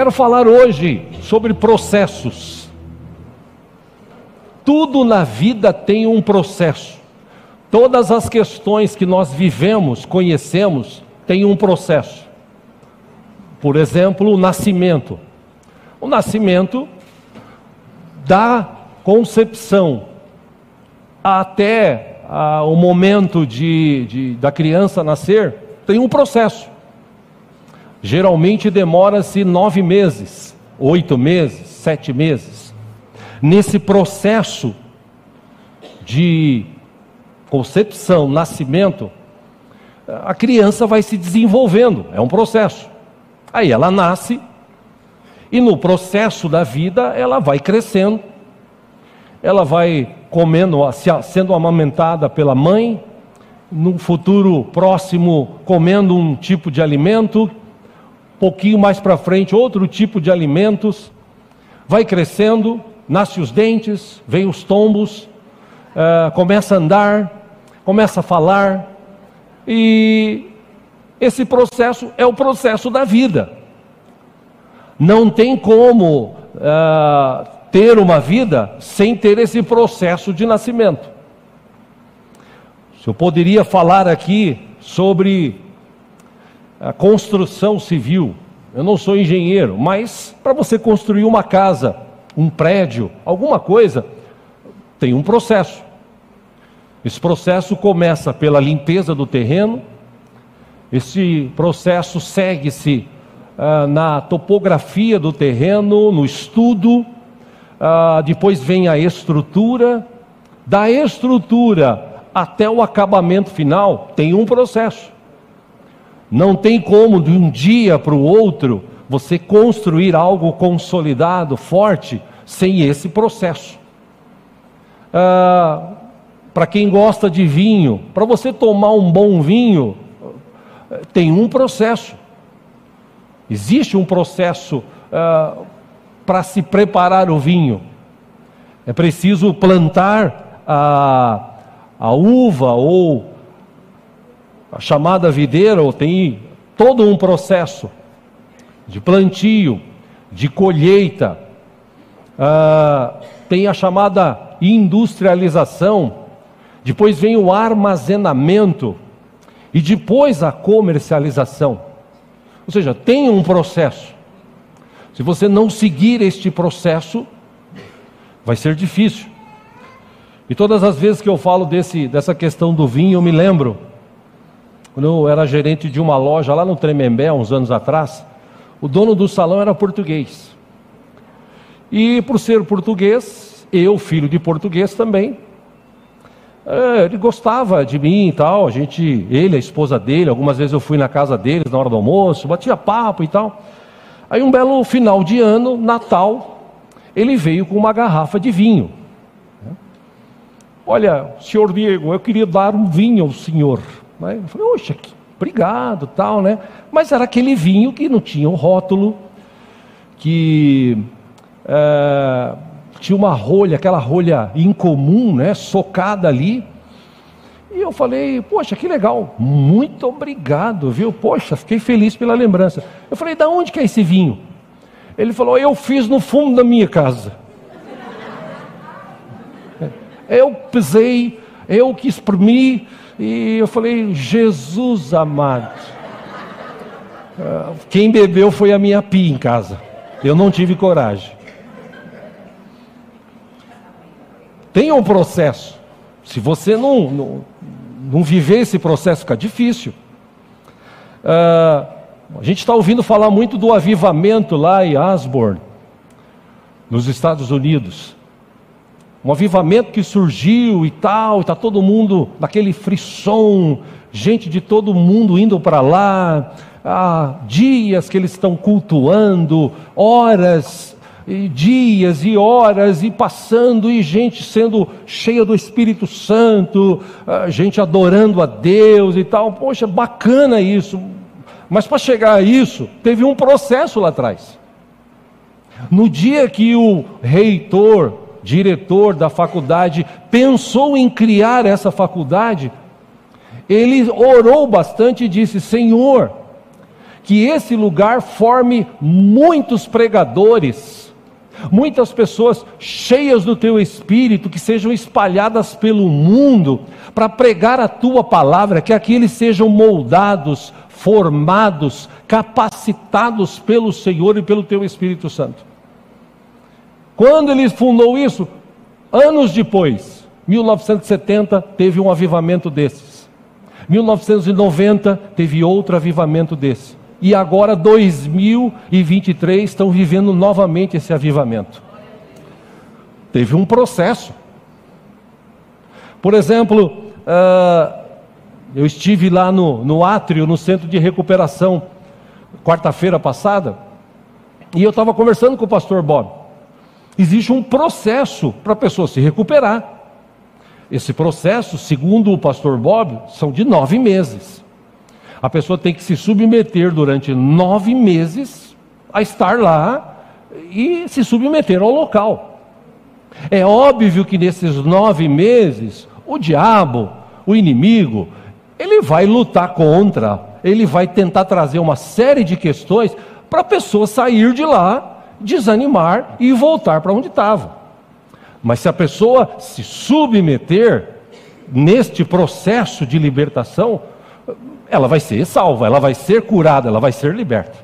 Quero falar hoje sobre processos. Tudo na vida tem um processo. Todas as questões que nós vivemos, conhecemos, têm um processo. Por exemplo, o nascimento. O nascimento da concepção até o momento da criança nascer, tem um processo. Geralmente demora-se 9 meses, 8 meses, 7 meses. Nesse processo de concepção, nascimento, a criança vai se desenvolvendo, é um processo. Aí ela nasce, e no processo da vida ela vai crescendo, ela vai comendo, sendo amamentada pela mãe, no futuro próximo comendo um tipo de alimento, pouquinho mais para frente outro tipo de alimentos, vai crescendo, nasce os dentes, vem os tombos, começa a andar, começa a falar, e esse processo é o processo da vida. Não tem como ter uma vida sem ter esse processo de nascimento. Eu poderia falar aqui sobre a construção civil. Eu não sou engenheiro, mas para você construir uma casa, um prédio, alguma coisa, tem um processo. Esse processo começa pela limpeza do terreno, esse processo segue-se na topografia do terreno, no estudo, depois vem a estrutura, da estrutura até o acabamento final, tem um processo. Não tem como de um dia para o outro você construir algo consolidado, forte, sem esse processo. Para quem gosta de vinho, para você tomar um bom vinho, tem um processo. Existe um processo para se preparar o vinho. É preciso plantar a uva ou a chamada videira, ou tem todo um processo de plantio, de colheita, tem a chamada industrialização, depois vem o armazenamento e depois a comercialização. Ou seja, tem um processo. Se você não seguir este processo, vai ser difícil. E todas as vezes que eu falo dessa questão do vinho, eu me lembro, quando eu era gerente de uma loja lá no Tremembé, uns anos atrás, o dono do salão era português. E por ser português, eu, filho de português também, ele gostava de mim e tal, ele, a esposa dele, algumas vezes eu fui na casa deles na hora do almoço, batia papo e tal. Aí um belo final de ano, Natal, ele veio com uma garrafa de vinho. Olha, senhor Diego, eu queria dar um vinho ao senhor. Eu falei, oxa, obrigado, tal, né? Mas era aquele vinho que não tinha um rótulo, que tinha uma rolha, aquela rolha incomum, né? Socada ali. E eu falei, poxa, que legal, muito obrigado, viu? Poxa, fiquei feliz pela lembrança. Eu falei, da onde que é esse vinho? Ele falou, eu fiz no fundo da minha casa. Eu pesei, eu que espremi. E eu falei, Jesus amado, quem bebeu foi a minha pia em casa, eu não tive coragem. Tem um processo, se você não viver esse processo, fica difícil. A gente está ouvindo falar muito do avivamento lá em Asbury, nos Estados Unidos. Um avivamento que surgiu e tal, está todo mundo naquele frisson, gente de todo mundo indo para lá, há dias que eles estão cultuando, horas, e dias e horas, e passando, e gente sendo cheia do Espírito Santo, gente adorando a Deus e tal. Poxa, bacana isso, mas para chegar a isso, teve um processo lá atrás. No dia que o reitor, diretor da faculdade, pensou em criar essa faculdade, ele orou bastante e disse, Senhor, que esse lugar forme muitos pregadores, muitas pessoas cheias do teu Espírito, que sejam espalhadas pelo mundo, para pregar a tua palavra, que aqui eles sejam moldados, formados, capacitados pelo Senhor e pelo teu Espírito Santo. Quando ele fundou isso, anos depois, 1970, teve um avivamento desses. 1990, teve outro avivamento desse. E agora, 2023, estão vivendo novamente esse avivamento. Teve um processo. Por exemplo, eu estive lá no Átrio, no Centro de Recuperação, quarta-feira passada, e eu estava conversando com o pastor Bob. Existe um processo para a pessoa se recuperar. Esse processo, segundo o pastor Bob, são de 9 meses. A pessoa tem que se submeter durante 9 meses a estar lá e se submeter ao local. É óbvio que nesses 9 meses, o diabo, o inimigo, ele vai lutar contra, ele vai tentar trazer uma série de questões para a pessoa sair de lá, desanimar e voltar para onde estava. Mas se a pessoa se submeter neste processo de libertação, ela vai ser salva, ela vai ser curada, ela vai ser liberta.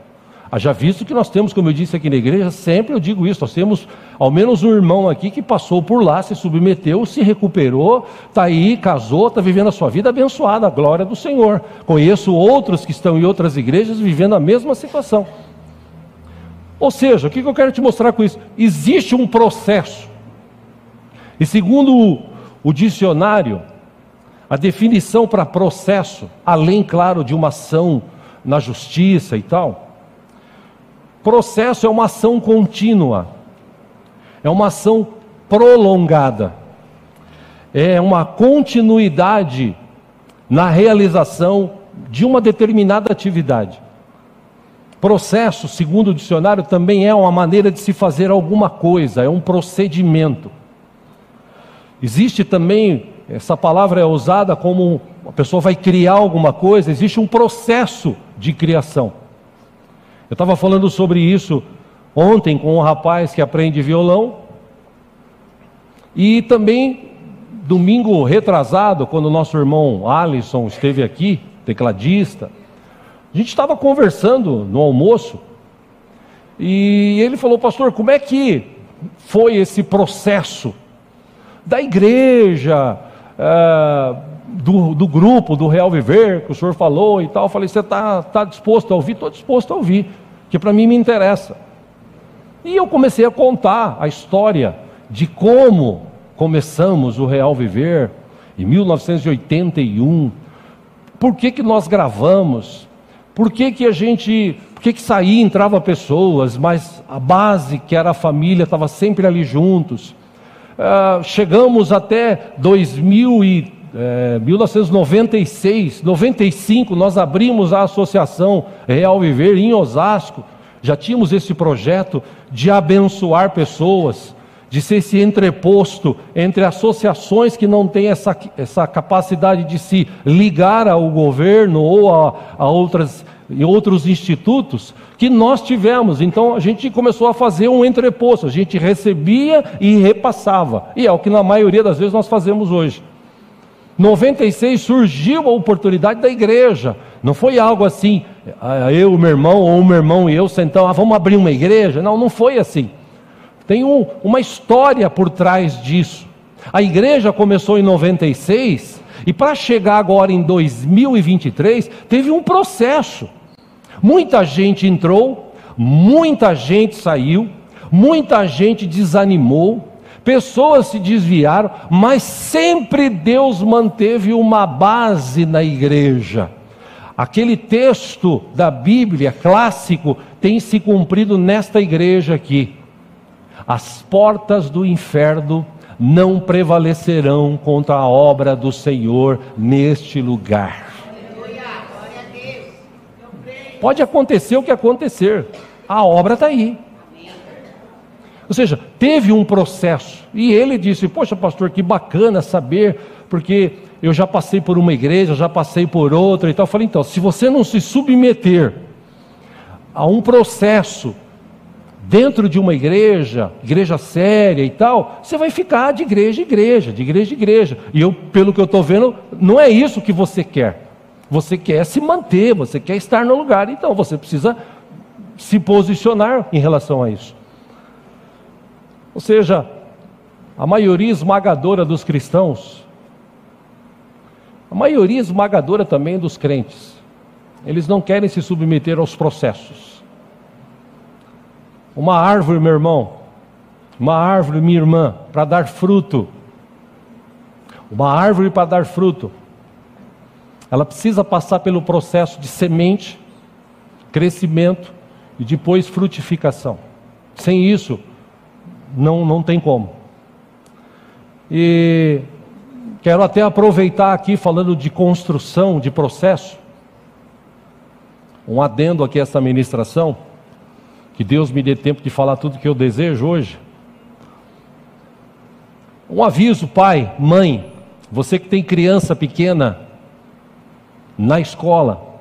Haja visto que nós temos, como eu disse aqui na igreja, sempre eu digo isso, nós temos ao menos um irmão aqui que passou por lá, se submeteu, se recuperou, está aí, casou, está vivendo a sua vida abençoada, a glória do Senhor. Conheço outros que estão em outras igrejas vivendo a mesma situação. Ou seja, o que eu quero te mostrar com isso? Existe um processo. E segundo o dicionário, a definição para processo, além, claro, de uma ação na justiça e tal, processo é uma ação contínua, é uma ação prolongada, é uma continuidade na realização de uma determinada atividade. Processo, segundo o dicionário, também é uma maneira de se fazer alguma coisa, é um procedimento. Existe também, essa palavra é usada como a pessoa vai criar alguma coisa, existe um processo de criação. Eu estava falando sobre isso ontem com um rapaz que aprende violão, e também domingo retrasado, quando o nosso irmão Alisson esteve aqui, tecladista, a gente estava conversando no almoço, e ele falou: pastor, como é que foi esse processo da igreja, do grupo, do Real Viver, que o senhor falou e tal? Eu falei: você está disposto a ouvir? Estou disposto a ouvir, que para mim me interessa. E eu comecei a contar a história de como começamos o Real Viver em 1981, por que nós gravamos, por que saía e entrava pessoas, mas a base, que era a família, estava sempre ali juntos. Chegamos até 1996, 95, nós abrimos a Associação Real Viver em Osasco. Já tínhamos esse projeto de abençoar pessoas, de ser esse entreposto entre associações que não têm essa capacidade de se ligar ao governo ou a outros institutos, que nós tivemos. Então a gente começou a fazer um entreposto, a gente recebia e repassava, e é o que na maioria das vezes nós fazemos hoje. 96 surgiu a oportunidade da igreja, não foi algo assim, eu, meu irmão, ou o meu irmão e eu sentamos, vamos abrir uma igreja. Não foi assim. Tem uma história por trás disso. A igreja começou em 96, e para chegar agora em 2023, teve um processo. Muita gente entrou, muita gente saiu, muita gente desanimou, pessoas se desviaram, mas sempre Deus manteve uma base na igreja. Aquele texto da Bíblia clássico tem se cumprido nesta igreja aqui: as portas do inferno não prevalecerão contra a obra do Senhor neste lugar. Pode acontecer o que acontecer, a obra está aí. Ou seja, teve um processo, e ele disse: poxa, pastor, que bacana saber, porque eu já passei por uma igreja, já passei por outra e tal. Eu falei: então, se você não se submeter há um processo dentro de uma igreja séria e tal, você vai ficar de igreja em igreja, de igreja em igreja. E eu, pelo que eu estou vendo, não é isso que você quer. Você quer se manter, você quer estar no lugar, então você precisa se posicionar em relação a isso. Ou seja, a maioria esmagadora dos cristãos, a maioria esmagadora também dos crentes, eles não querem se submeter aos processos. Uma árvore, meu irmão, uma árvore, minha irmã, para dar fruto, uma árvore para dar fruto, ela precisa passar pelo processo de semente, crescimento e depois frutificação. Sem isso, não tem como. E quero até aproveitar aqui, falando de construção, de processo, um adendo aqui a essa ministração, que Deus me dê tempo de falar tudo que eu desejo hoje. Um aviso, pai, mãe, você que tem criança pequena na escola,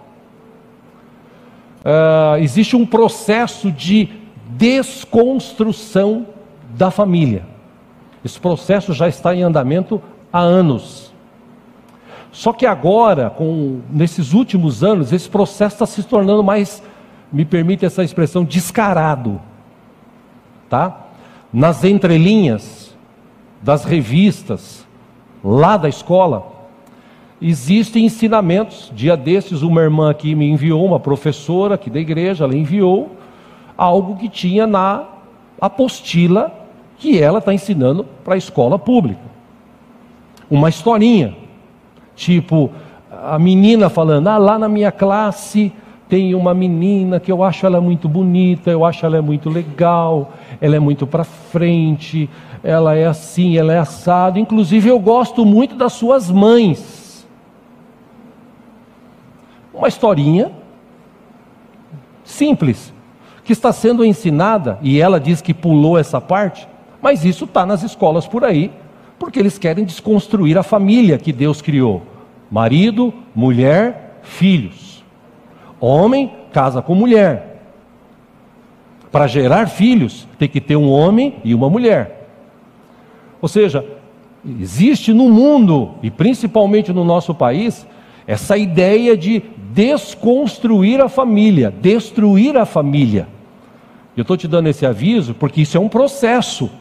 existe um processo de desconstrução da família. Esse processo já está em andamento há anos. Só que agora, nesses últimos anos, esse processo está se tornando mais, me permite essa expressão, descarado. Tá? Nas entrelinhas das revistas, lá da escola, existem ensinamentos. Dia desses, uma irmã aqui me enviou, uma professora aqui da igreja, ela enviou algo que tinha na apostila que ela está ensinando para a escola pública. Uma historinha, tipo, a menina falando, lá na minha classe tem uma menina que eu acho ela muito bonita, eu acho ela muito legal, ela é muito para frente, ela é assim, ela é assado, inclusive eu gosto muito das suas mães. Uma historinha simples, que está sendo ensinada, e ela diz que pulou essa parte, mas isso está nas escolas por aí, porque eles querem desconstruir a família que Deus criou. Marido, mulher, filhos. Homem casa com mulher. Para gerar filhos, tem que ter um homem e uma mulher. Ou seja, existe no mundo, e principalmente no nosso país, essa ideia de desconstruir a família, destruir a família. Eu estou te dando esse aviso porque isso é um processo.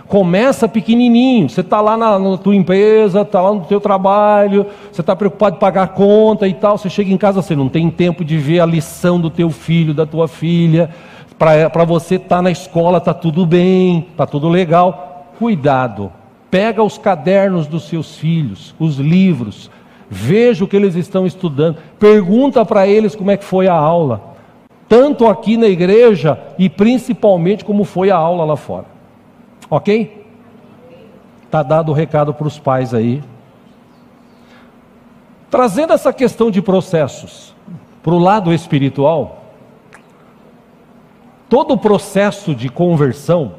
Começa pequenininho, você está lá na tua empresa, está lá no teu trabalho, você está preocupado em pagar a conta e tal, você chega em casa, você não tem tempo de ver a lição do teu filho, da tua filha, para você estar na escola, está tudo bem, está tudo legal. Cuidado, pega os cadernos dos seus filhos, os livros, veja o que eles estão estudando, pergunta para eles como é que foi a aula, tanto aqui na igreja e principalmente como foi a aula lá fora. Ok? Está dado o recado para os pais aí. Trazendo essa questão de processos para o lado espiritual, todo o processo de conversão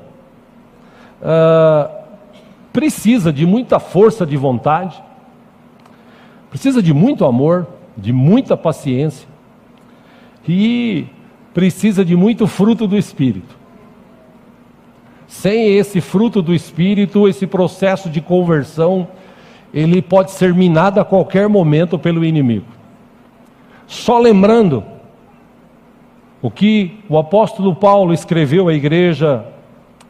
precisa de muita força de vontade, precisa de muito amor, de muita paciência e precisa de muito fruto do Espírito. Sem esse fruto do Espírito, esse processo de conversão, ele pode ser minado a qualquer momento pelo inimigo. Só lembrando o que o apóstolo Paulo escreveu à igreja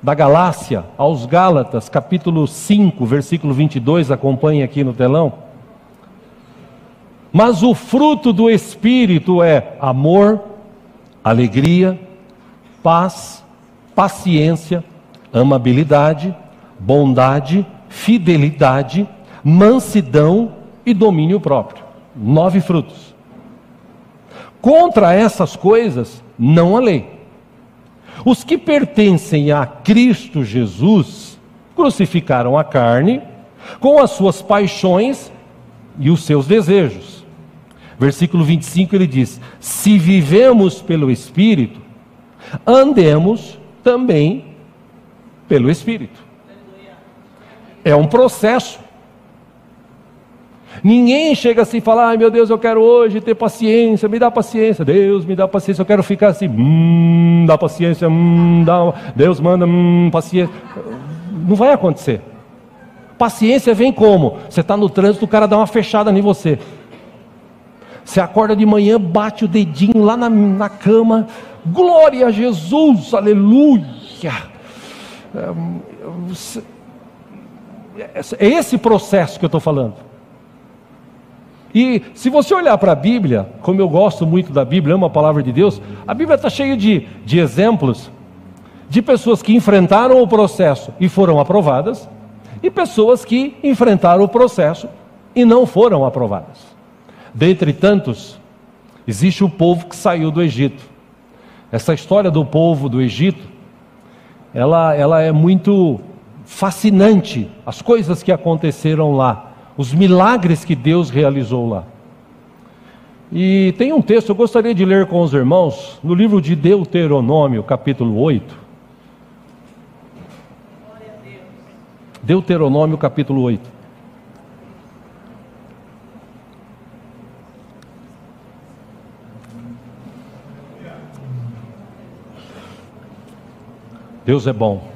da Galácia, aos Gálatas, capítulo 5, versículo 22, acompanhe aqui no telão. Mas o fruto do Espírito é amor, alegria, paz, paciência, amabilidade, bondade, fidelidade, mansidão e domínio próprio. 9 frutos. Contra essas coisas não há lei. Os que pertencem a Cristo Jesus crucificaram a carne com as suas paixões e os seus desejos. Versículo 25 ele diz: se vivemos pelo Espírito, andemos também pelo Espírito. É um processo. Ninguém chega assim e fala: ai meu Deus, eu quero hoje ter paciência, me dá paciência. Deus, me dá paciência, eu quero ficar assim, dá paciência, Deus manda, paciência. Não vai acontecer. Paciência vem como? Você está no trânsito, o cara dá uma fechada em você. Você acorda de manhã, bate o dedinho lá na cama, glória a Jesus, aleluia. É esse processo que eu estou falando. E se você olhar para a Bíblia, como eu gosto muito da Bíblia, amo a palavra de Deus, a Bíblia está cheia de exemplos de pessoas que enfrentaram o processo e foram aprovadas, e pessoas que enfrentaram o processo e não foram aprovadas. Dentre tantos, existe o povo que saiu do Egito. Essa história do povo do Egito, ela é muito fascinante, as coisas que aconteceram lá, os milagres que Deus realizou lá. E tem um texto, eu gostaria de ler com os irmãos, no livro de Deuteronômio, capítulo 8. Deuteronômio, capítulo 8. Deus é bom.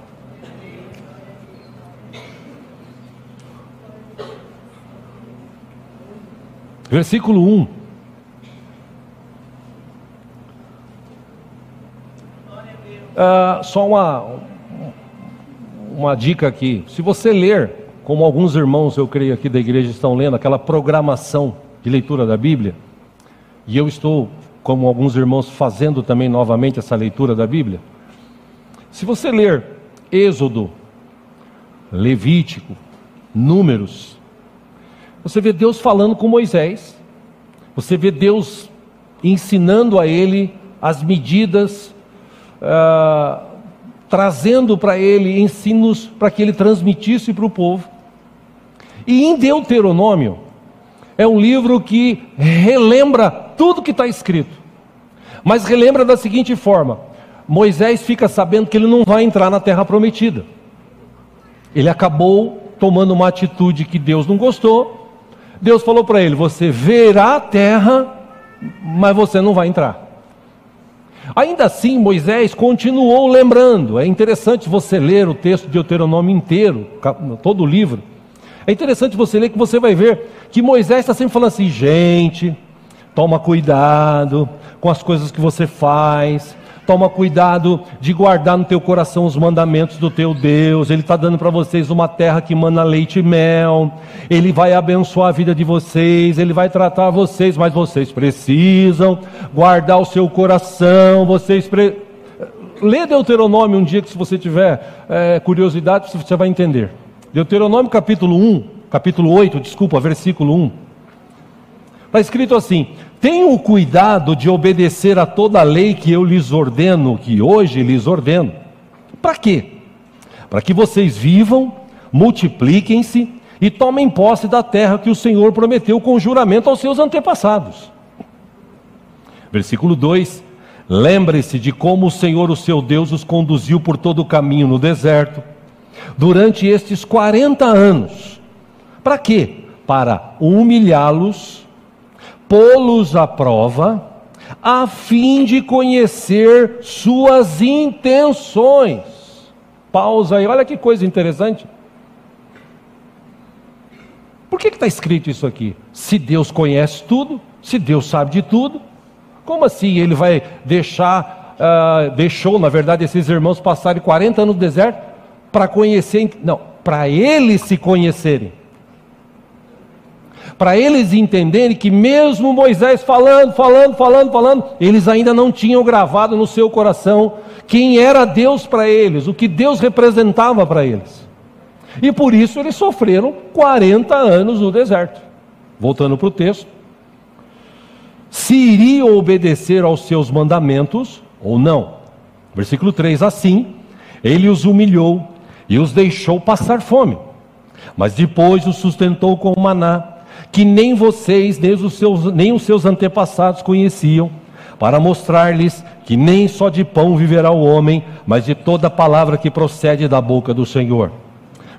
Versículo 1. Só uma dica aqui. Se você ler, como alguns irmãos, eu creio aqui da igreja estão lendo, aquela programação de leitura da Bíblia, e eu estou, como alguns irmãos, fazendo também novamente essa leitura da Bíblia. Se você ler Êxodo, Levítico, Números, você vê Deus falando com Moisés, você vê Deus ensinando a ele as medidas, trazendo para ele ensinos para que ele transmitisse para o povo. E em Deuteronômio, é um livro que relembra tudo que está escrito, mas relembra da seguinte forma: Moisés fica sabendo que ele não vai entrar na terra prometida. Ele acabou tomando uma atitude que Deus não gostou. Deus falou para ele: você verá a terra, mas você não vai entrar. Ainda assim, Moisés continuou lembrando. É interessante você ler o texto de Deuteronômio inteiro, todo o livro. É interessante você ler, que você vai ver que Moisés está sempre falando assim: gente, toma cuidado com as coisas que você faz. Toma cuidado de guardar no teu coração os mandamentos do teu Deus. Ele está dando para vocês uma terra que mana leite e mel. Ele vai abençoar a vida de vocês. Ele vai tratar vocês, mas vocês precisam guardar o seu coração. Lê Deuteronômio um dia, que se você tiver curiosidade, você vai entender. Deuteronômio capítulo 8, versículo 1. Está escrito assim: tenham cuidado de obedecer a toda a lei que eu lhes ordeno, que hoje lhes ordeno. Para quê? Para que vocês vivam, multipliquem-se e tomem posse da terra que o Senhor prometeu com juramento aos seus antepassados. Versículo 2: lembre-se de como o Senhor, o seu Deus, os conduziu por todo o caminho no deserto, durante estes 40 anos. Para quê? Para humilhá-los, pô-los à prova, a fim de conhecer suas intenções. Pausa aí, olha que coisa interessante. Por que está escrito isso aqui? Se Deus conhece tudo, se Deus sabe de tudo, como assim ele vai deixou, na verdade, esses irmãos passarem 40 anos no deserto para conhecer, não, para eles se conhecerem. Para eles entenderem que mesmo Moisés falando, eles ainda não tinham gravado no seu coração quem era Deus para eles, o que Deus representava para eles. E por isso eles sofreram 40 anos no deserto. Voltando para o texto: se iriam obedecer aos seus mandamentos ou não. Versículo 3: assim, ele os humilhou e os deixou passar fome, mas depois os sustentou com o maná, que nem vocês, nem os seus antepassados conheciam, para mostrar-lhes que nem só de pão viverá o homem, mas de toda palavra que procede da boca do Senhor.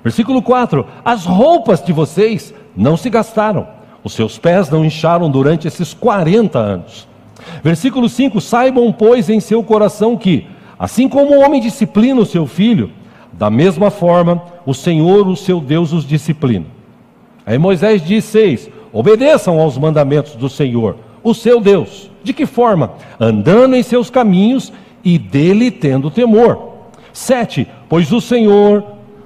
Versículo 4: as roupas de vocês não se gastaram, Os seus pés não incharam durante esses 40 anos. Versículo 5: saibam, pois, em seu coração que, assim como o homem disciplina o seu filho, da mesma forma, o Senhor, o seu Deus, os disciplina. Aí Moisés diz 6: obedeçam aos mandamentos do Senhor, o seu Deus. De que forma? Andando em seus caminhos e dele tendo temor. 7: pois o Senhor,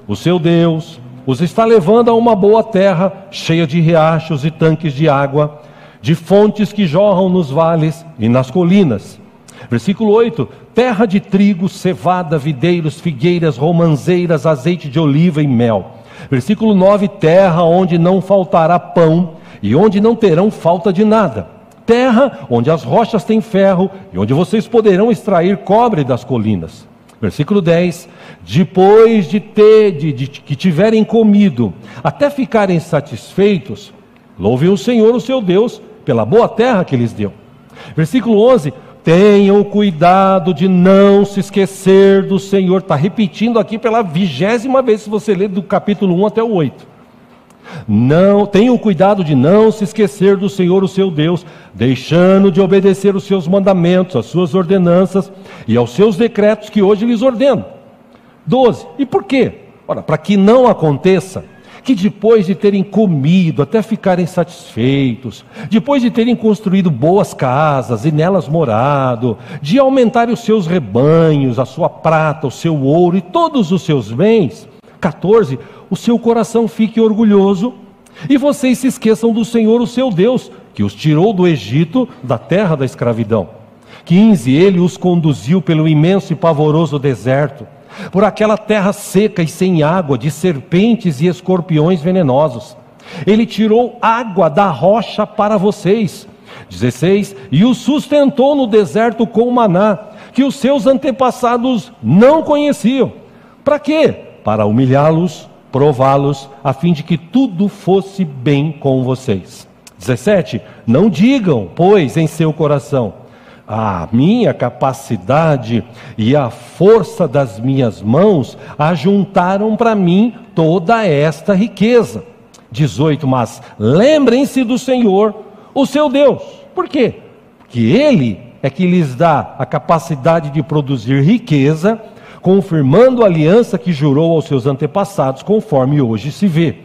o seu Deus, os está levando a uma boa terra, cheia de riachos e tanques de água, de fontes que jorram nos vales e nas colinas. Versículo 8: terra de trigo, cevada, videiros, figueiras, romanzeiras, azeite de oliva e mel. Versículo 9: terra onde não faltará pão e onde não terão falta de nada. Terra onde as rochas têm ferro e onde vocês poderão extrair cobre das colinas. Versículo 10: depois de que tiverem comido, até ficarem satisfeitos, louvem o Senhor, o seu Deus, pela boa terra que lhes deu. Versículo 11: tenham cuidado de não se esquecer do Senhor. Está repetindo aqui pela 20ª vez, se você ler do capítulo 1 até o 8. Não, tenham cuidado de não se esquecer do Senhor, o seu Deus, deixando de obedecer os seus mandamentos, as suas ordenanças e aos seus decretos que hoje lhes ordeno. 12. E por quê? Ora, para que não aconteça que depois de terem comido até ficarem satisfeitos, depois de terem construído boas casas e nelas morado, de aumentarem os seus rebanhos, a sua prata, o seu ouro e todos os seus bens. 14. O seu coração fique orgulhoso e vocês se esqueçam do Senhor, o seu Deus, que os tirou do Egito, da terra da escravidão. 15. Ele os conduziu pelo imenso e pavoroso deserto, por aquela terra seca e sem água, de serpentes e escorpiões venenosos. Ele tirou água da rocha para vocês. 16. E os sustentou no deserto com maná, que os seus antepassados não conheciam. Para quê? Para humilhá-los, prová-los, a fim de que tudo fosse bem com vocês. 17. Não digam, pois, em seu coração: a minha capacidade e a força das minhas mãos ajuntaram para mim toda esta riqueza. 18. Mas lembrem-se do Senhor, o seu Deus. Por quê? Porque Ele é que lhes dá a capacidade de produzir riqueza, confirmando a aliança que jurou aos seus antepassados, conforme hoje se vê.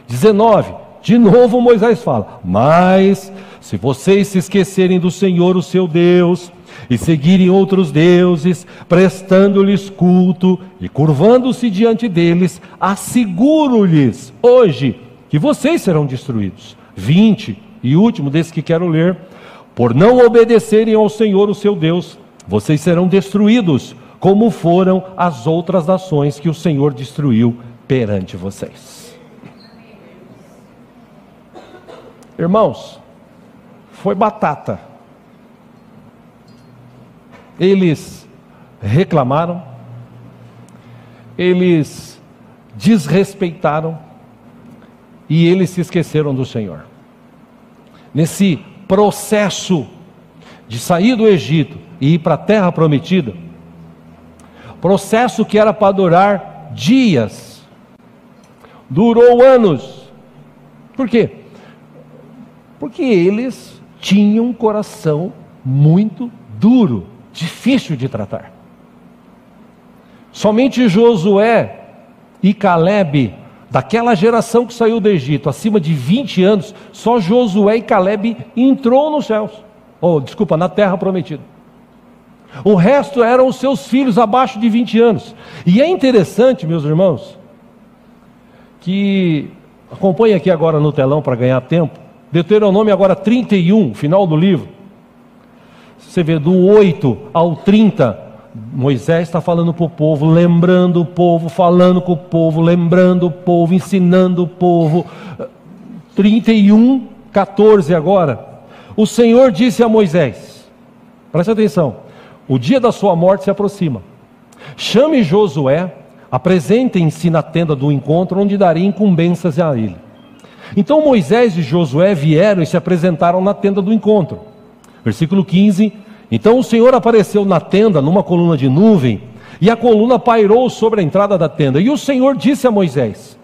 19. De novo Moisés fala: mas se vocês se esquecerem do Senhor, o seu Deus, e seguirem outros deuses, prestando-lhes culto e curvando-se diante deles, asseguro-lhes hoje que vocês serão destruídos. 20. E último desse que quero ler: por não obedecerem ao Senhor, o seu Deus, vocês serão destruídos, como foram as outras nações que o Senhor destruiu perante vocês. Irmãos, foi batata. Eles reclamaram, eles desrespeitaram e eles se esqueceram do Senhor. Nesse processo de sair do Egito e ir para a terra prometida, processo que era para durar dias, durou anos. Por quê? Porque eles tinham um coração muito duro, difícil de tratar. Somente Josué e Calebe, daquela geração que saiu do Egito, acima de 20 anos, só Josué e Calebe entrou nos céus, na terra prometida. O resto eram os seus filhos abaixo de 20 anos. E é interessante, meus irmãos, que acompanhe aqui agora no telão para ganhar tempo, Deuteronômio agora 31, final do livro. Você vê do 8 ao 30, Moisés está falando para o povo, lembrando o povo, falando com o povo, lembrando o povo, ensinando o povo. 31, 14 agora. O Senhor disse a Moisés, presta atenção: o dia da sua morte se aproxima. Chame Josué, apresentem-se na tenda do encontro, onde darei incumbências a ele. Então Moisés e Josué vieram e se apresentaram na tenda do encontro. Versículo 15: então o Senhor apareceu na tenda numa coluna de nuvem, e a coluna pairou sobre a entrada da tenda. E o Senhor disse a Moisés: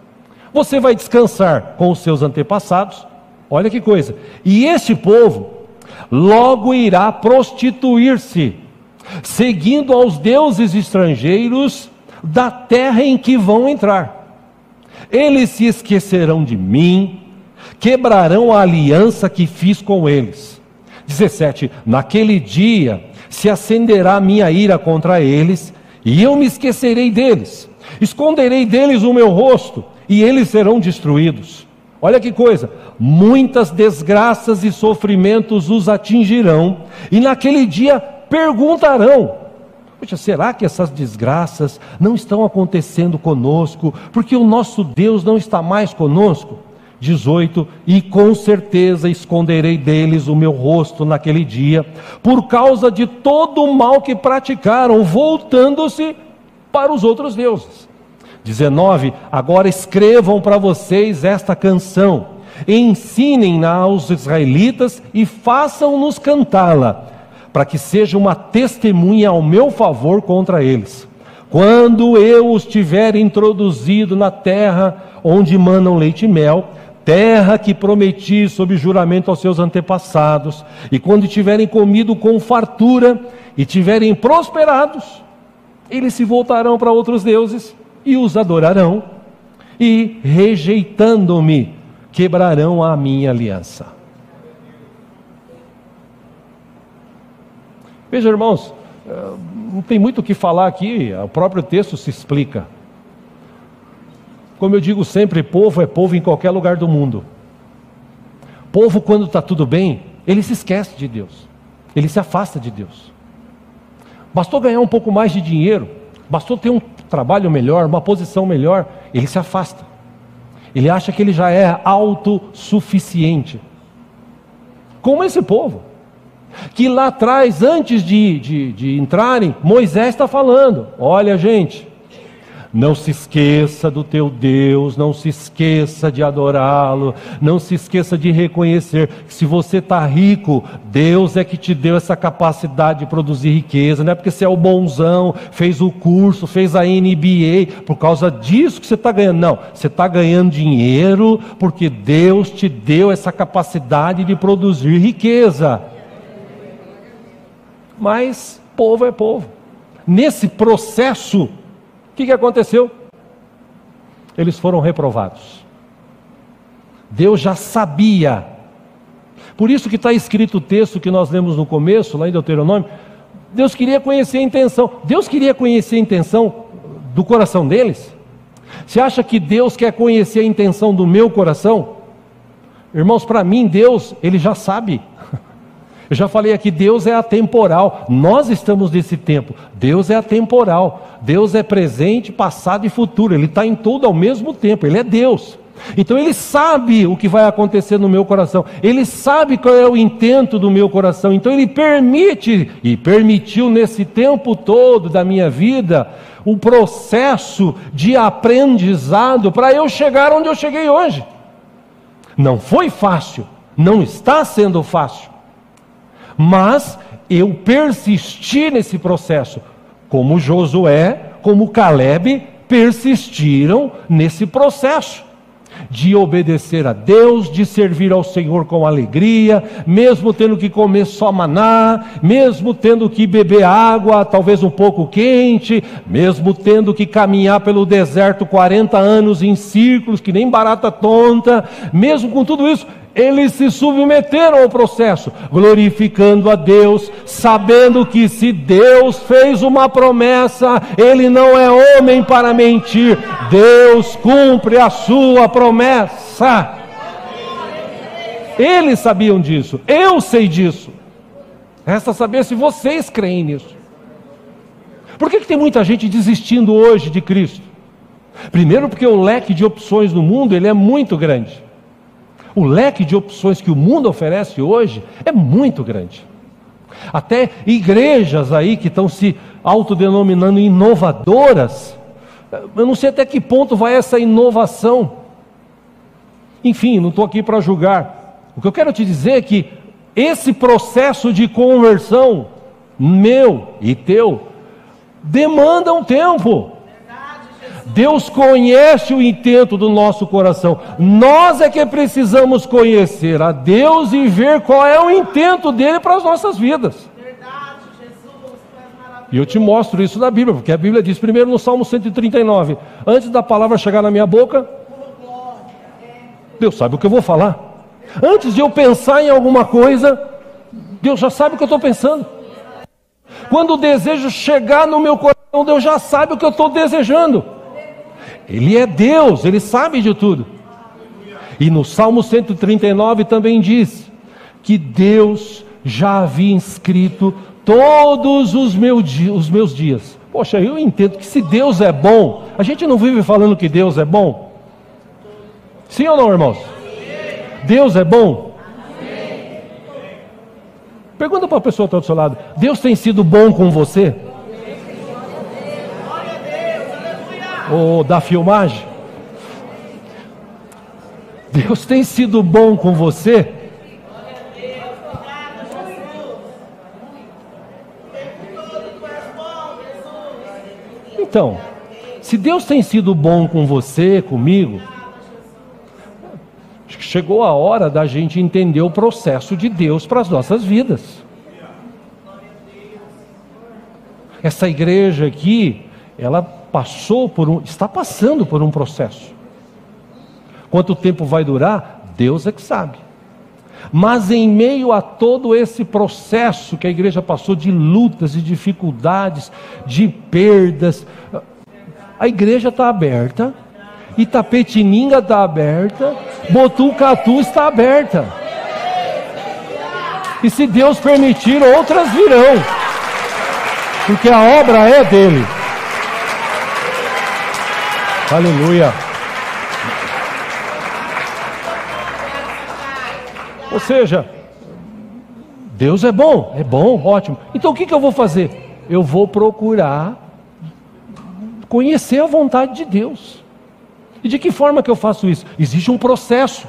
você vai descansar com os seus antepassados, Olha que coisa. E este povo logo irá prostituir-se, seguindo aos deuses estrangeiros da terra em que vão entrar. Eles se esquecerão de mim, quebrarão a aliança que fiz com eles. 17. Naquele dia se acenderá minha ira contra eles, e eu me esquecerei deles. Esconderei deles o meu rosto, e eles serão destruídos. Olha que coisa, muitas desgraças e sofrimentos os atingirão, e naquele dia perguntarão: poxa, será que essas desgraças não estão acontecendo conosco, porque o nosso Deus não está mais conosco? 18, e com certeza esconderei deles o meu rosto naquele dia, por causa de todo o mal que praticaram, voltando-se para os outros deuses. 19, agora escrevam para vocês esta canção, ensinem-na aos israelitas e façam-nos cantá-la, para que seja uma testemunha ao meu favor contra eles. Quando eu os tiver introduzido na terra onde manam leite e mel, terra que prometi sob juramento aos seus antepassados, e quando tiverem comido com fartura e tiverem prosperados, eles se voltarão para outros deuses e os adorarão, e rejeitando-me, quebrarão a minha aliança. Veja, irmãos, não tem muito o que falar aqui, o próprio texto se explica. Como eu digo sempre, povo é povo em qualquer lugar do mundo. Povo, quando está tudo bem, ele se esquece de Deus, ele se afasta de Deus. Bastou ganhar um pouco mais de dinheiro, bastou ter um trabalho melhor, uma posição melhor, ele se afasta. Ele acha que ele já é autossuficiente. Como esse povo, que lá atrás, antes de entrarem, Moisés está falando: olha, gente, não se esqueça do teu Deus, não se esqueça de adorá-lo, não se esqueça de reconhecer que se você está rico, Deus é que te deu essa capacidade de produzir riqueza, não é porque você é o bonzão, fez o curso, fez a MBA, por causa disso que você está ganhando. Não, você está ganhando dinheiro porque Deus te deu essa capacidade de produzir riqueza. Mas povo é povo. Nesse processo, o que aconteceu? Eles foram reprovados. Deus já sabia. Por isso que está escrito o texto que nós lemos no começo, lá em Deuteronômio. Deus queria conhecer a intenção. Deus queria conhecer a intenção do coração deles. Você acha que Deus quer conhecer a intenção do meu coração? Irmãos, para mim Deus, Ele já sabe. Eu já falei aqui, Deus é atemporal, nós estamos nesse tempo, Deus é atemporal, Deus é presente, passado e futuro, Ele está em tudo ao mesmo tempo, Ele é Deus. Então Ele sabe o que vai acontecer no meu coração, Ele sabe qual é o intento do meu coração, então Ele permite, e permitiu nesse tempo todo da minha vida, um processo de aprendizado para eu chegar onde eu cheguei hoje. Não foi fácil, não está sendo fácil. Mas eu persisti nesse processo, como Josué, como Caleb persistiram nesse processo de obedecer a Deus, de servir ao Senhor com alegria, mesmo tendo que comer só maná, mesmo tendo que beber água talvez um pouco quente, mesmo tendo que caminhar pelo deserto 40 anos em círculos, que nem barata tonta, mesmo com tudo isso, eles se submeteram ao processo, glorificando a Deus, sabendo que se Deus fez uma promessa, Ele não é homem para mentir, Deus cumpre a sua promessa. Eles sabiam disso, eu sei disso. Resta saber se vocês creem nisso. Por que tem muita gente desistindo hoje de Cristo? Primeiro porque o leque de opções no mundo ele é muito grande. O leque de opções que o mundo oferece hoje é muito grande. Até igrejas aí que estão se autodenominando inovadoras, eu não sei até que ponto vai essa inovação. Enfim, não estou aqui para julgar. O que eu quero te dizer é que esse processo de conversão, meu e teu, demanda um tempo. Deus conhece o intento do nosso coração. Nós é que precisamos conhecer a Deus e ver qual é o intento dele para as nossas vidas. E eu te mostro isso na Bíblia, porque a Bíblia diz primeiro no Salmo 139, antes da palavra chegar na minha boca, Deus sabe o que eu vou falar. Antes de eu pensar em alguma coisa, Deus já sabe o que eu estou pensando. Quando o desejo chegar no meu coração, Deus já sabe o que eu estou desejando. Ele é Deus, Ele sabe de tudo. E no Salmo 139 também diz que Deus já havia inscrito todos os meus dias. Poxa, eu entendo que se Deus é bom, a gente não vive falando que Deus é bom? Sim ou não, irmãos? Deus é bom? Pergunta para a pessoa que está do seu lado: Deus tem sido bom com você? Ou da filmagem? Deus tem sido bom com você? Então, se Deus tem sido bom com você, comigo, chegou a hora da gente entender o processo de Deus para as nossas vidas. Essa igreja aqui, ela está passando por um processo. Quanto tempo vai durar? Deus é que sabe. Mas em meio a todo esse processo que a igreja passou de lutas, de dificuldades, de perdas, a igreja está aberta, Itapetininga está aberta, Botucatu está aberta. E se Deus permitir, outras virão, porque a obra é dele. Aleluia. Ou seja, Deus é bom, ótimo. Então o que eu vou fazer? Eu vou procurar conhecer a vontade de Deus. E de que forma que eu faço isso? Existe um processo.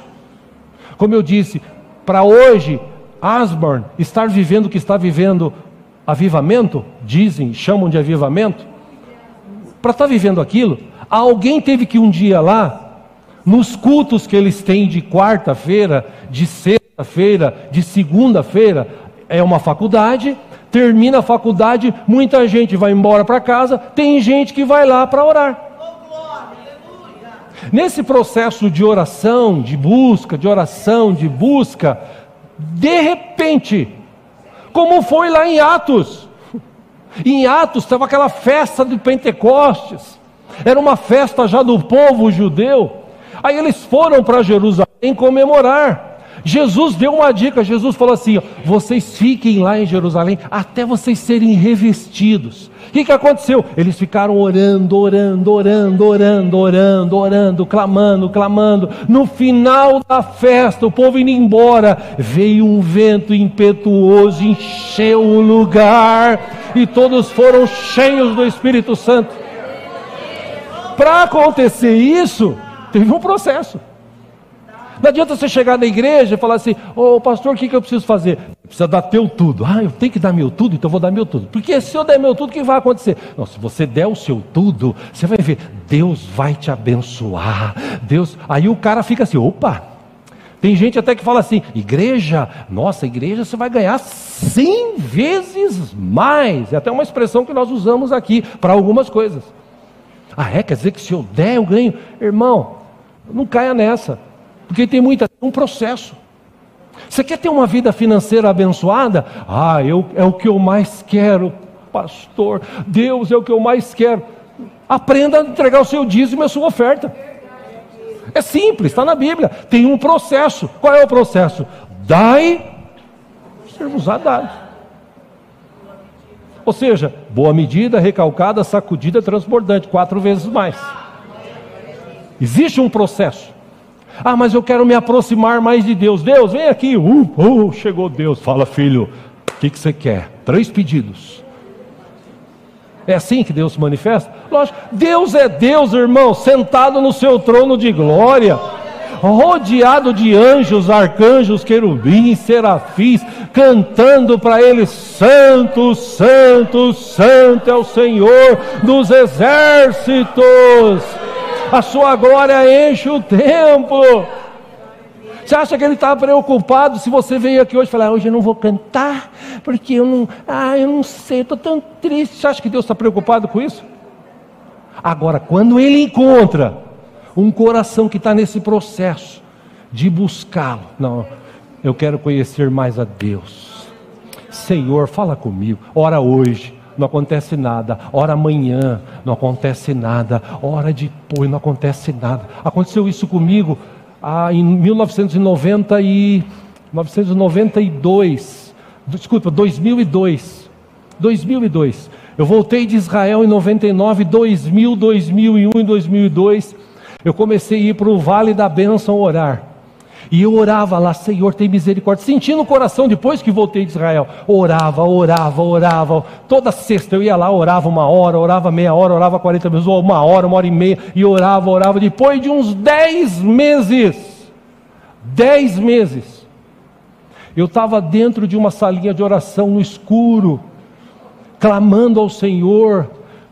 Como eu disse, para hoje, Asborn estar vivendo o que está vivendo, avivamento, chamam de avivamento, para estar vivendo aquilo, alguém teve que um dia lá, nos cultos que eles têm de quarta-feira, de sexta-feira, de segunda-feira, é uma faculdade, termina a faculdade, muita gente vai embora para casa, tem gente que vai lá para orar. Nesse processo de oração, de busca, de repente, como foi lá em Atos estava aquela festa de Pentecostes, era uma festa já do povo judeu, aí eles foram para Jerusalém comemorar. Jesus deu uma dica, Jesus falou assim: vocês fiquem lá em Jerusalém até vocês serem revestidos. O que aconteceu? Eles ficaram orando, clamando. No final da festa, o povo indo embora, veio um vento impetuoso, encheu o lugar, e todos foram cheios do Espírito Santo. Para acontecer isso, teve um processo. Não adianta você chegar na igreja e falar assim: ô pastor, o que eu preciso fazer? Precisa dar teu tudo. Eu tenho que dar meu tudo, então eu vou dar meu tudo. Porque se eu der meu tudo, o que vai acontecer? Não, se você der o seu tudo, você vai ver, Deus vai te abençoar. Aí o cara fica assim: opa. Tem gente até que fala assim: igreja, nossa, igreja você vai ganhar 100 vezes mais. É até uma expressão que nós usamos aqui para algumas coisas. Quer dizer que se eu der, eu ganho? Irmão, não caia nessa. Porque tem um processo. Você quer ter uma vida financeira abençoada? É o que eu mais quero, pastor. Deus é o que eu mais quero. Aprenda a entregar o seu dízimo e a sua oferta. É simples, está na Bíblia. Tem um processo. Qual é o processo? Dai, ser-vos-á dado. Ou seja, boa medida, recalcada, sacudida, transbordante, 4 vezes mais. Existe um processo. Mas eu quero me aproximar mais de Deus. Deus, vem aqui. Chegou Deus. Fala, filho, o que você quer? 3 pedidos. É assim que Deus se manifesta? Lógico, Deus é Deus, irmão, sentado no seu trono de glória. rodeado de anjos, arcanjos, querubins, serafins, cantando para ele: Santo, Santo, Santo é o Senhor dos exércitos, a sua glória enche o templo. Você acha que ele está preocupado se você veio aqui hoje e falar: hoje eu não vou cantar, porque eu não sei, eu estou tão triste? Você acha que Deus está preocupado com isso? Agora, quando ele encontra um coração que está nesse processo de buscá-lo, não, eu quero conhecer mais a Deus. Senhor, fala comigo. Ora hoje, não acontece nada. Ora amanhã, não acontece nada. Ora depois, não acontece nada. Aconteceu isso comigo em 2002. Eu voltei de Israel em 99, 2000, 2001 e 2002. Eu comecei a ir para o Vale da Bênção orar. E eu orava lá: Senhor, tem misericórdia. Senti no coração, depois que voltei de Israel, orava. Toda sexta eu ia lá, orava 1 hora, orava meia hora, orava 40 minutos, 1 hora, 1h30, e orava. Depois de uns 10 meses, eu estava dentro de uma salinha de oração no escuro, clamando ao Senhor.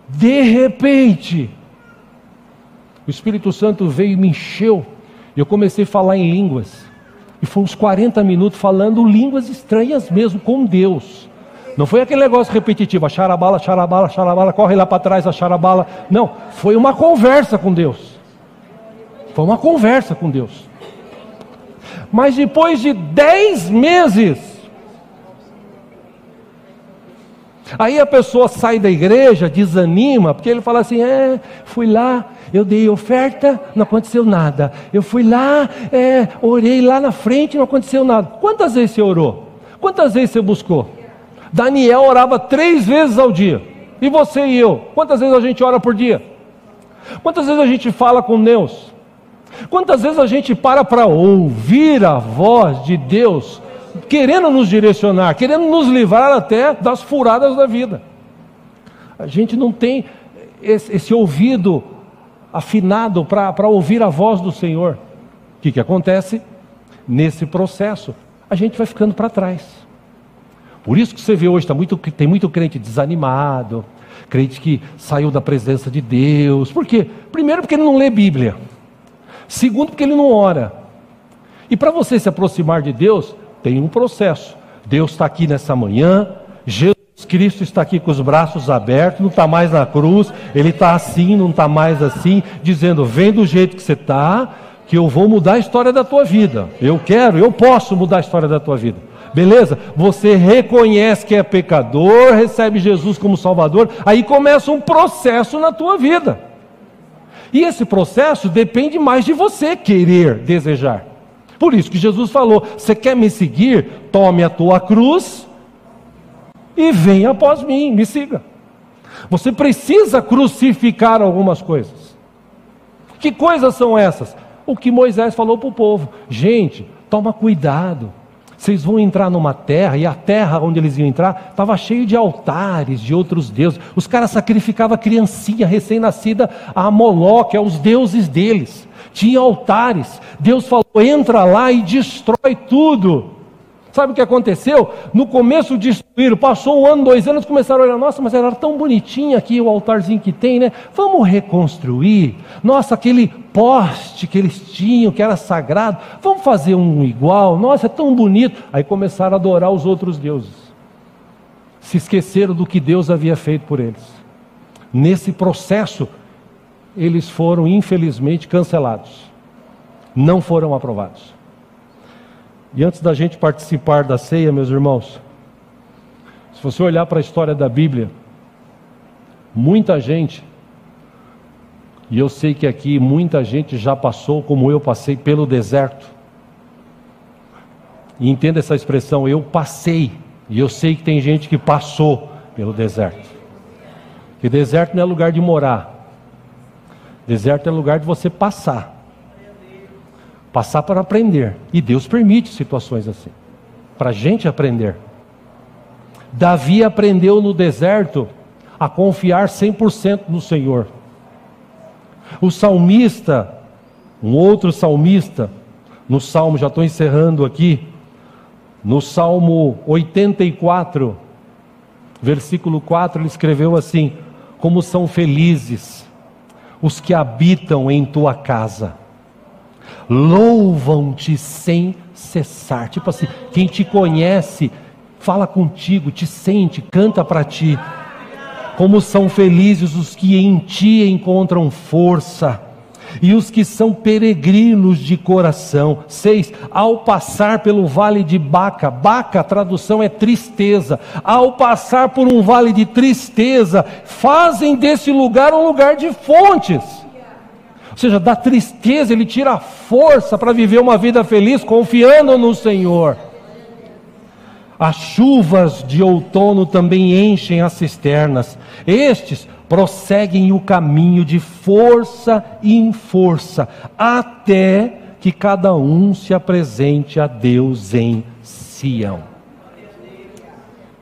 De repente, o Espírito Santo veio e me encheu. Eu comecei a falar em línguas, e foi uns 40 minutos falando línguas estranhas mesmo, com Deus. Não foi aquele negócio repetitivo: xarabala, xarabala, xarabala, corre lá para trás, a xarabala. Não, foi uma conversa com Deus. Mas depois de 10 meses, aí a pessoa sai da igreja, desanima, porque ele fala assim: fui lá, eu dei oferta, não aconteceu nada. Eu fui lá, orei lá na frente, não aconteceu nada. Quantas vezes você orou? Quantas vezes você buscou? Daniel orava 3 vezes ao dia. E você e eu? Quantas vezes a gente ora por dia? Quantas vezes a gente fala com Deus? Quantas vezes a gente para ouvir a voz de Deus, querendo nos direcionar, querendo nos livrar até das furadas da vida? A gente não tem esse ouvido afinado para ouvir a voz do Senhor. O que acontece? Nesse processo, a gente vai ficando para trás. Por isso que você vê hoje, tem muito crente desanimado, crente que saiu da presença de Deus. Por quê? Primeiro, porque ele não lê Bíblia. Segundo, porque ele não ora. E para você se aproximar de Deus, tem um processo. Deus está aqui nessa manhã, Jesus Cristo está aqui com os braços abertos, não está mais na cruz, Ele está assim, não está mais assim, dizendo: vem do jeito que você está, que eu vou mudar a história da tua vida. Eu posso mudar a história da tua vida. Beleza? Você reconhece que é pecador, recebe Jesus como Salvador, aí começa um processo na tua vida. E esse processo depende mais de você querer, desejar. Por isso que Jesus falou: você quer me seguir? Tome a tua cruz e venha após mim, me siga. Você precisa crucificar algumas coisas. Que coisas são essas? O que Moisés falou para o povo: gente, toma cuidado. Vocês vão entrar numa terra, e a terra onde eles iam entrar estava cheio de altares de outros deuses. Os caras sacrificavam criancinha recém-nascida a Moloque, aos deuses deles. Tinha altares. Deus falou: entra lá e destrói tudo. Sabe o que aconteceu? No começo destruíram, passou 1 ano, 2 anos, começaram a olhar: nossa, mas era tão bonitinho aqui o altarzinho que tem, né? Vamos reconstruir. Nossa, aquele poste que eles tinham, que era sagrado, vamos fazer um igual. Nossa, é tão bonito. Aí começaram a adorar os outros deuses. Se esqueceram do que Deus havia feito por eles. Nesse processo, eles foram infelizmente cancelados. Não foram aprovados. E antes da gente participar da ceia, meus irmãos, se você olhar para a história da Bíblia, muita gente, e eu sei que aqui muita gente já passou, como eu passei, pelo deserto. E entenda essa expressão: eu passei. E eu sei que tem gente que passou pelo deserto. Porque deserto não é lugar de morar. Deserto é lugar de você passar. Passar para aprender. E Deus permite situações assim, para a gente aprender. Davi aprendeu no deserto a confiar 100% no Senhor. O salmista, um outro salmista, no Salmo, já estou encerrando aqui, no Salmo 84, versículo 4, ele escreveu assim: como são felizes os que habitam em tua casa, louvam-te sem cessar. Tipo assim, quem te conhece, fala contigo, te sente, canta para ti. Como são felizes os que em ti encontram força, e os que são peregrinos de coração. 6, ao passar pelo vale de Baca, Baca, a tradução é tristeza, ao passar por um vale de tristeza, fazem desse lugar um lugar de fontes. Ou seja, da tristeza ele tira a força para viver uma vida feliz, confiando no Senhor. As chuvas de outono também enchem as cisternas. Estes prosseguem o caminho de força em força, até que cada um se apresente a Deus em Sião.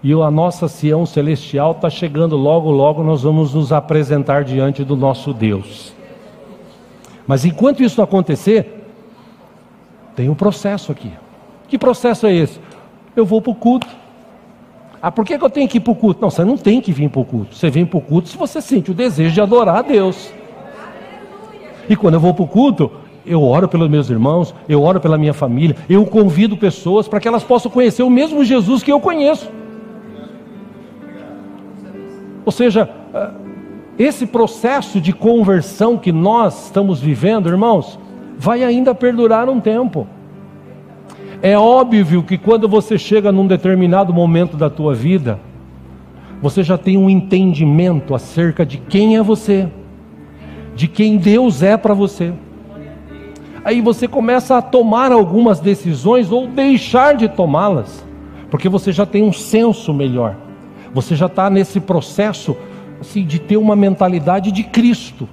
E a nossa Sião celestial está chegando logo, logo nós vamos nos apresentar diante do nosso Deus. Mas enquanto isso acontecer, tem um processo aqui. Que processo é esse? Eu vou para o culto. Ah, por que eu tenho que ir para o culto? Não, você não tem que vir para o culto. Você vem para o culto se você sente o desejo de adorar a Deus. E quando eu vou para o culto, eu oro pelos meus irmãos, eu oro pela minha família, eu convido pessoas para que elas possam conhecer o mesmo Jesus que eu conheço. Ou seja, esse processo de conversão que nós estamos vivendo, irmãos, vai ainda perdurar um tempo. É óbvio que quando você chega num determinado momento da tua vida, você já tem um entendimento acerca de quem é você, de quem Deus é para você. Aí você começa a tomar algumas decisões ou deixar de tomá-las, porque você já tem um senso melhor. Você já está nesse processo assim, de ter uma mentalidade de Cristo.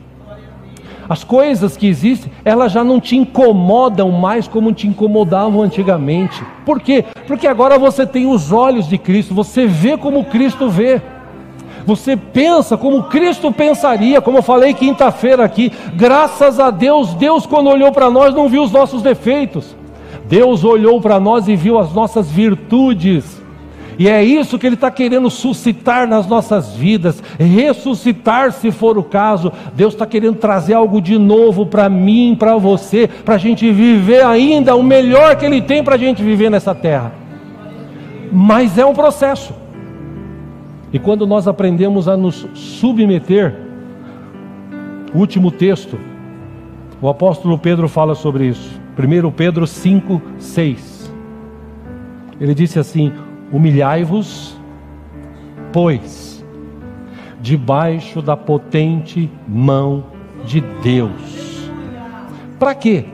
As coisas que existem, elas já não te incomodam mais como te incomodavam antigamente. Por quê? Porque agora você tem os olhos de Cristo, você vê como Cristo vê. Você pensa como Cristo pensaria, como eu falei quinta-feira aqui. Graças a Deus, Deus quando olhou para nós não viu os nossos defeitos. Deus olhou para nós e viu as nossas virtudes. E é isso que Ele está querendo suscitar nas nossas vidas, ressuscitar se for o caso. Deus está querendo trazer algo de novo para mim, para você, para a gente viver ainda o melhor que Ele tem para a gente viver nessa terra. Mas é um processo. E quando nós aprendemos a nos submeter, o último texto, o apóstolo Pedro fala sobre isso. 1 Pedro 5, 6. Ele disse assim: humilhai-vos, pois, debaixo da potente mão de Deus. Para quê?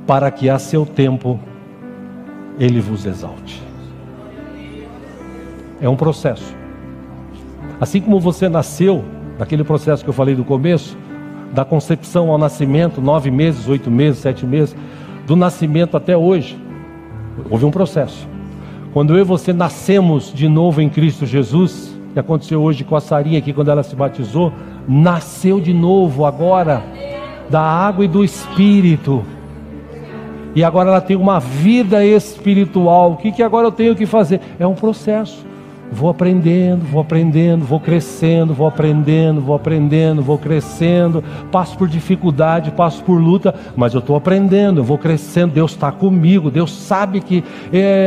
Para que a seu tempo Ele vos exalte. É um processo. Assim como você nasceu, naquele processo que eu falei do começo, da concepção ao nascimento, 9 meses, 8 meses, 7 meses, do nascimento até hoje, houve um processo. Quando eu e você nascemos de novo em Cristo Jesus, que aconteceu hoje com a Sarinha aqui quando ela se batizou, nasceu de novo agora da água e do Espírito. E agora ela tem uma vida espiritual. O que agora eu tenho que fazer? É um processo. Vou aprendendo, vou crescendo, vou aprendendo, vou crescendo, passo por dificuldade, passo por luta, mas eu estou aprendendo, eu vou crescendo. Deus está comigo, Deus sabe que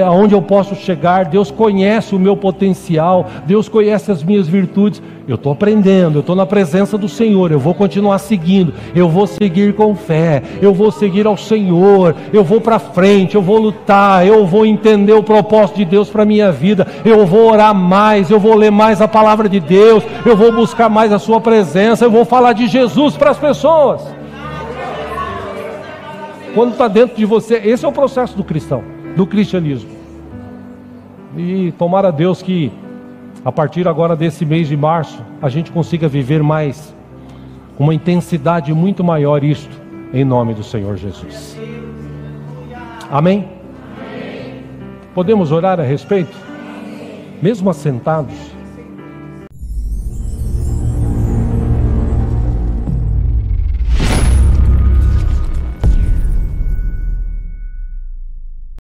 aonde eu posso chegar, Deus conhece o meu potencial, Deus conhece as minhas virtudes. Eu estou aprendendo, eu estou na presença do Senhor, eu vou continuar seguindo, eu vou seguir com fé, eu vou seguir ao Senhor, eu vou para frente, eu vou lutar, eu vou entender o propósito de Deus para a minha vida, eu vou orar mais, eu vou ler mais a palavra de Deus, eu vou buscar mais a sua presença, eu vou falar de Jesus para as pessoas. Quando está dentro de você, esse é o processo do cristão, do cristianismo. E tomara a Deus que a partir agora desse mês de março, a gente consiga viver mais, com uma intensidade muito maior isto, em nome do Senhor Jesus. Amém? Podemos orar a respeito? Mesmo assentados.